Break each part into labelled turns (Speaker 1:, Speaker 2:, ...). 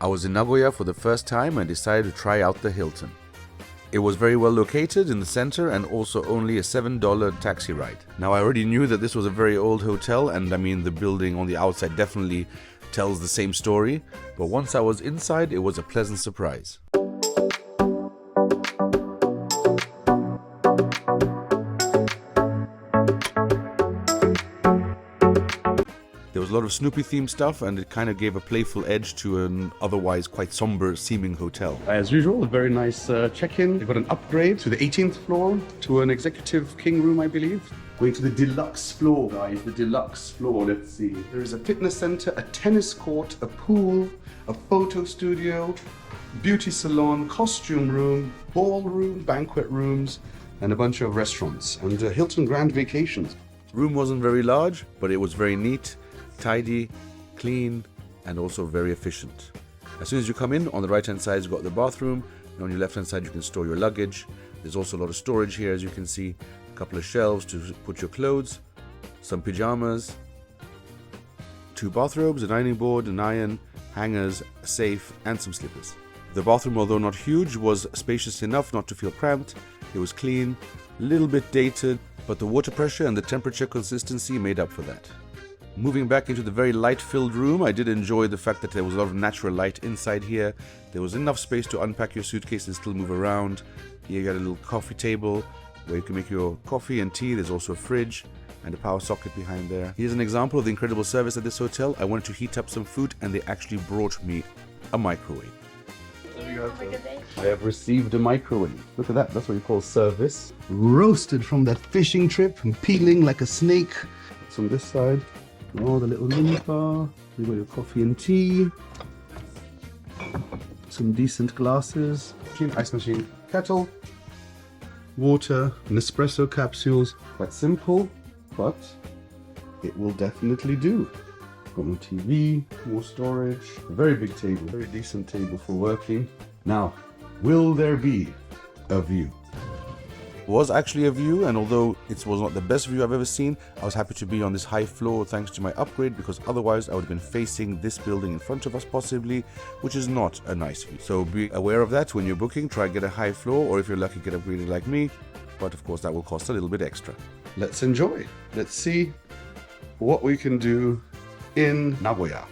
Speaker 1: I was in Nagoya for the first time and decided to try out the Hilton. It was very well located in the center and also only a $7 taxi ride. Now I already knew that this was a very old hotel, and I mean the building on the outside definitely tells the same story, but once I was inside it was a pleasant surprise. There was a lot of Snoopy themed stuff, and it kind of gave a playful edge to an otherwise quite somber seeming hotel.
Speaker 2: As usual, a very nice check-in. They've got an upgrade to the 18th floor to an executive king room, I believe. Going to the deluxe floor, guys, the deluxe floor. Let's see. There is a fitness center, a tennis court, a pool, a photo studio, beauty salon, costume room, ballroom, banquet rooms, and a bunch of restaurants. And Hilton Grand Vacations.
Speaker 1: Room wasn't very large, but it was very neat, tidy, clean, and also very efficient. As soon as you come in, on the right hand side you've got the bathroom, and on your left hand side you can store your luggage. There's also a lot of storage here, as you can see. A couple of shelves to put your clothes, some pajamas, 2 bathrobes, a dining board, an iron, hangers, a safe, and some slippers. The bathroom, although not huge, was spacious enough not to feel cramped. It was clean, a little bit dated, but the water pressure and the temperature consistency made up for that. Moving back into the very light-filled room, I did enjoy the fact that there was a lot of natural light inside here. There was enough space to unpack your suitcase and still move around. Here you got a little coffee table where you can make your coffee and tea. There's also a fridge and a power socket behind there. Here's an example of the incredible service at this hotel. I wanted to heat up some food and they actually brought me a microwave. I have received a microwave. Look at that, that's what you call service. Roasted from that fishing trip and peeling like a snake. It's on this side. Oh, the little mini bar. You got your coffee and tea. Some decent glasses. Ice machine, kettle, water, Nespresso capsules. Quite simple, but it will definitely do. Got more TV, more storage, a very big table, very decent table for working. Now, will there be a view? Was actually a view, and although it was not the best view I've ever seen, I was happy to be on this high floor thanks to my upgrade, because otherwise I would have been facing this building in front of us possibly, which is not a nice view. So be aware of that when you're booking. Try and get a high floor, or if you're lucky, get upgraded like me, but of course that will cost a little bit extra. Let's enjoy. Let's see what we can do in Nagoya.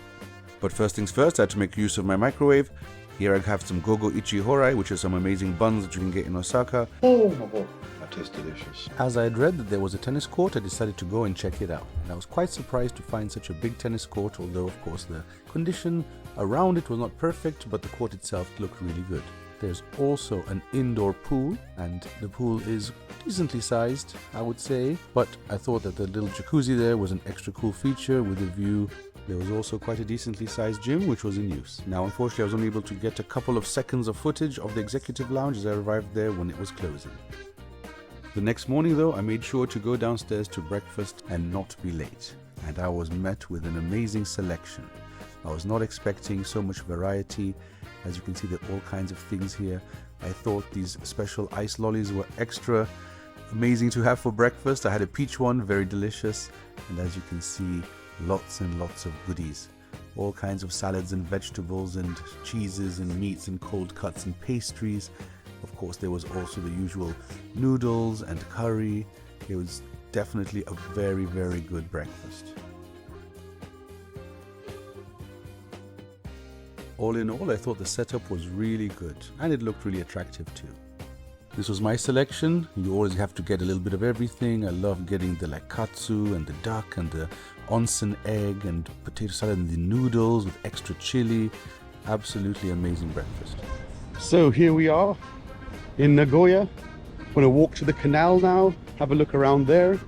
Speaker 1: But first things first, I had to make use of my microwave. Here I have some gogo ichi horai, which are some amazing buns that you can get in Osaka.
Speaker 2: Oh my god, that tastes delicious.
Speaker 1: As I had read that there was a tennis court, I decided to go and check it out. And I was quite surprised to find such a big tennis court, although of course the condition around it was not perfect, but the court itself looked really good. There's also an indoor pool, and the pool is decently sized, I would say, but I thought that the little jacuzzi there was an extra cool feature with a view. There was also quite a decently sized gym which was in use. Now unfortunately I was only able to get a couple of seconds of footage of the executive lounge as I arrived there when it was closing. The next morning though, I made sure to go downstairs to breakfast and not be late. And I was met with an amazing selection. I was not expecting so much variety. As you can see, there are all kinds of things here. I thought these special ice lollies were extra amazing to have for breakfast. I had a peach one, very delicious. And as you can see, lots and lots of goodies. All kinds of salads and vegetables and cheeses and meats and cold cuts and pastries. Of course, there was also the usual noodles and curry. It was definitely a very, very good breakfast. All in all, I thought the setup was really good and it looked really attractive too. This was my selection. You always have to get a little bit of everything. I love getting the like katsu and the duck and the onsen egg and potato salad and the noodles with extra chili. Absolutely amazing breakfast.
Speaker 2: So here we are in Nagoya. I'm going to walk to the canal now, have a look around there,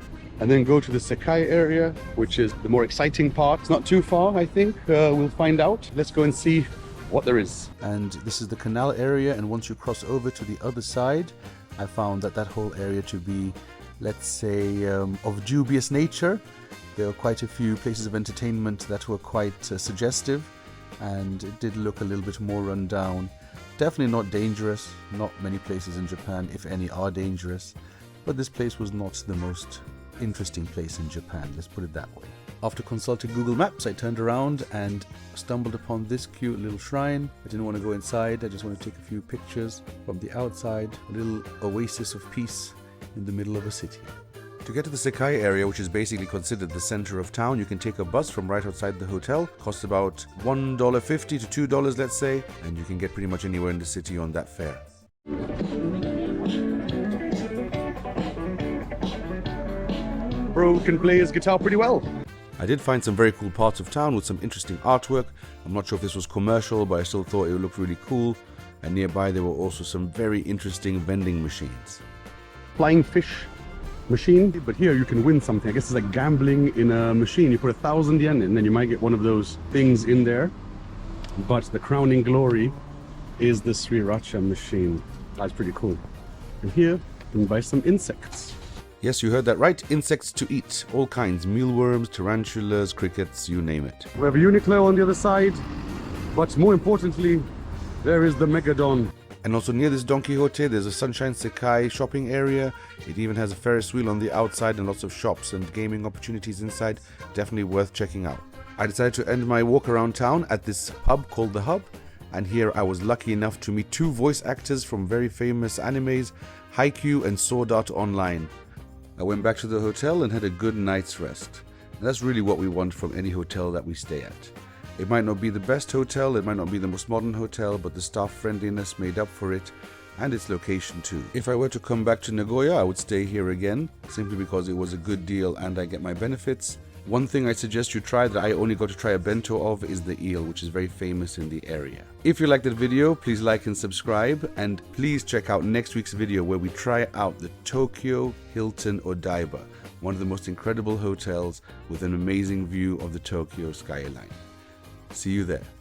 Speaker 2: and then go to the Sekai area, which is the more exciting part. It's not too far, I think. We'll find out. Let's go and see what there is.
Speaker 1: And this is the canal area, and once you cross over to the other side, I found that whole area to be, let's say, of dubious nature. There were quite a few places of entertainment that were quite suggestive, and it did look a little bit more run down. Definitely not dangerous. Not many places in Japan, if any, are dangerous, but this place was not the most interesting place in Japan, let's put it that way. After consulting Google Maps, I turned around and stumbled upon this cute little shrine. I didn't want to go inside, I just want to take a few pictures from the outside. A little oasis of peace in the middle of a city. To get to the Sekai area, which is basically considered the center of town, you can take a bus from right outside the hotel. Costs about $1.50 to $2, let's say, and you can get pretty much anywhere in the city on that fare.
Speaker 2: Bro can play his guitar pretty well.
Speaker 1: I did find some very cool parts of town with some interesting artwork. I'm not sure if this was commercial, but I still thought it looked really cool. And nearby there were also some very interesting vending machines.
Speaker 2: Flying fish machine, but here you can win something. I guess it's like gambling in a machine. You put 1,000 yen in, and then you might get one of those things in there. But the crowning glory is the Sriracha machine. That's pretty cool. And here you can buy some insects.
Speaker 1: Yes, you heard that right. Insects to eat. All kinds. Mealworms, tarantulas, crickets, you name it.
Speaker 2: We have a Uniqlo on the other side, but more importantly, there is the Megadon.
Speaker 1: And also near this Don Quixote, there's a Sunshine Sekai shopping area. It even has a Ferris wheel on the outside and lots of shops and gaming opportunities inside. Definitely worth checking out. I decided to end my walk around town at this pub called The Hub. And here I was lucky enough to meet two voice actors from very famous animes, Haikyuu and Sword Art Online. I went back to the hotel and had a good night's rest. And that's really what we want from any hotel that we stay at. It might not be the best hotel, it might not be the most modern hotel, but the staff friendliness made up for it, and its location too. If I were to come back to Nagoya, I would stay here again, simply because it was a good deal and I get my benefits. One thing I suggest you try that I only got to try a bento of is the eel, which is very famous in the area. If you liked that video, please like and subscribe, and please check out next week's video where we try out the Tokyo Hilton Odaiba, one of the most incredible hotels with an amazing view of the Tokyo skyline. See you there.